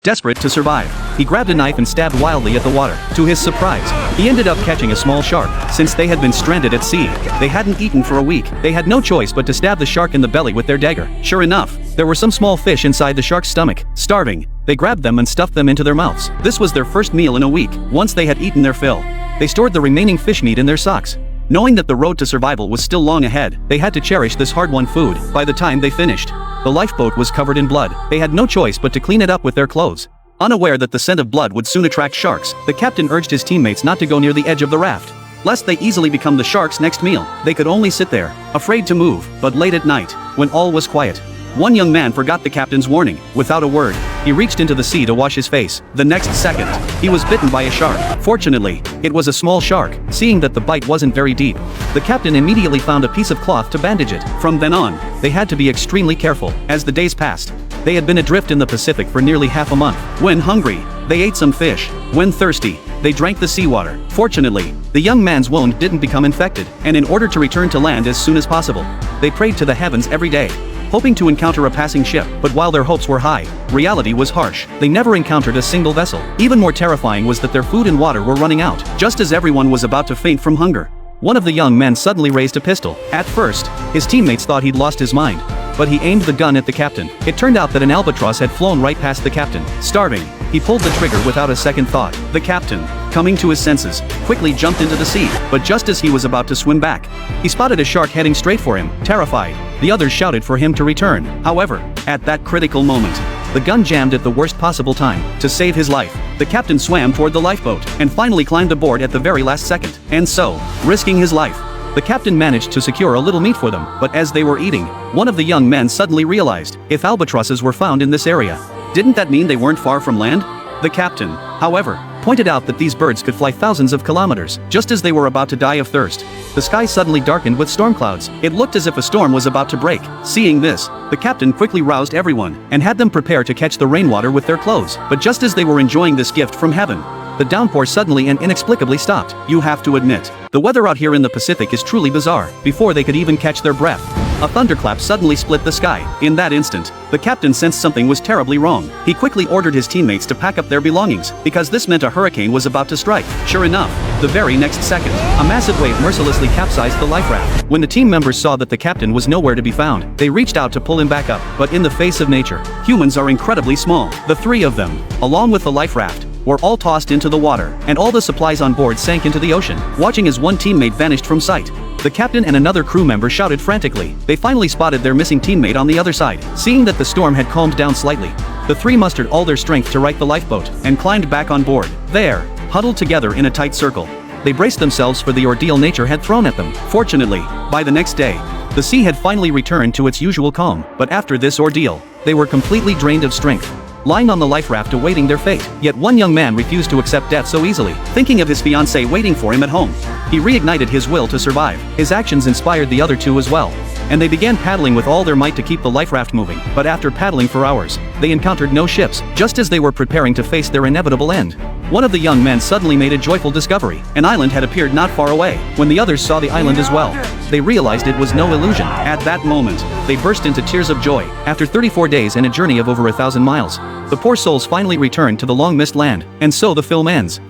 Desperate to survive, he grabbed a knife and stabbed wildly at the water. To his surprise, he ended up catching a small shark. Since they had been stranded at sea, they hadn't eaten for a week. They had no choice but to stab the shark in the belly with their dagger. Sure enough, there were some small fish inside the shark's stomach. Starving, they grabbed them and stuffed them into their mouths. This was their first meal in a week. Once they had eaten their fill, they stored the remaining fish meat in their socks. Knowing that the road to survival was still long ahead, they had to cherish this hard-won food. By the time they finished, the lifeboat was covered in blood. They had no choice but to clean it up with their clothes. Unaware that the scent of blood would soon attract sharks, the captain urged his teammates not to go near the edge of the raft, lest they easily become the sharks' next meal. They could only sit there, afraid to move. But late at night, when all was quiet, one young man forgot the captain's warning. Without a word, he reached into the sea to wash his face. The next second, he was bitten by a shark. Fortunately, it was a small shark. Seeing that the bite wasn't very deep, the captain immediately found a piece of cloth to bandage it. From then on, they had to be extremely careful. As the days passed, they had been adrift in the Pacific for nearly half a month. When hungry, they ate some fish. When thirsty, they drank the seawater. Fortunately, the young man's wound didn't become infected, and in order to return to land as soon as possible, they prayed to the heavens every day, hoping to encounter a passing ship. But while their hopes were high, reality was harsh. They never encountered a single vessel. Even more terrifying was that their food and water were running out. Just as everyone was about to faint from hunger, one of the young men suddenly raised a pistol. At first, his teammates thought he'd lost his mind, but he aimed the gun at the captain. It turned out that an albatross had flown right past the captain. Starving, he pulled the trigger without a second thought. The captain, coming to his senses, quickly jumped into the sea, but just as he was about to swim back, he spotted a shark heading straight for him. Terrified, the others shouted for him to return. However, at that critical moment, the gun jammed at the worst possible time. To save his life, the captain swam toward the lifeboat and finally climbed aboard at the very last second. And so, risking his life, the captain managed to secure a little meat for them. But as they were eating, one of the young men suddenly realized, if albatrosses were found in this area, didn't that mean they weren't far from land? The captain, however, pointed out that these birds could fly thousands of kilometers. Just as they were about to die of thirst, the sky suddenly darkened with storm clouds. It looked as if a storm was about to break. Seeing this, the captain quickly roused everyone and had them prepare to catch the rainwater with their clothes. But just as they were enjoying this gift from heaven, the downpour suddenly and inexplicably stopped. You have to admit, the weather out here in the Pacific is truly bizarre. Before they could even catch their breath, a thunderclap suddenly split the sky. In that instant, the captain sensed something was terribly wrong. He quickly ordered his teammates to pack up their belongings, because this meant a hurricane was about to strike. Sure enough, the very next second, a massive wave mercilessly capsized the life raft. When the team members saw that the captain was nowhere to be found, they reached out to pull him back up. But in the face of nature, humans are incredibly small. The three of them, along with the life raft, were all tossed into the water, and all the supplies on board sank into the ocean. Watching as one teammate vanished from sight, the captain and another crew member shouted frantically. They finally spotted their missing teammate on the other side. Seeing that the storm had calmed down slightly, the three mustered all their strength to right the lifeboat and climbed back on board. There, huddled together in a tight circle, they braced themselves for the ordeal nature had thrown at them. Fortunately, by the next day, the sea had finally returned to its usual calm. But after this ordeal, they were completely drained of strength, lying on the life raft awaiting their fate. Yet one young man refused to accept death so easily. Thinking of his fiancée waiting for him at home, he reignited his will to survive. His actions inspired the other two as well, and they began paddling with all their might to keep the life raft moving. But after paddling for hours, they encountered no ships. Just as they were preparing to face their inevitable end, one of the young men suddenly made a joyful discovery. An island had appeared not far away. When the others saw the island as well, they realized it was no illusion. At that moment, they burst into tears of joy. After 34 days and a journey of over 1,000 miles, the poor souls finally returned to the long-missed land. And so the film ends.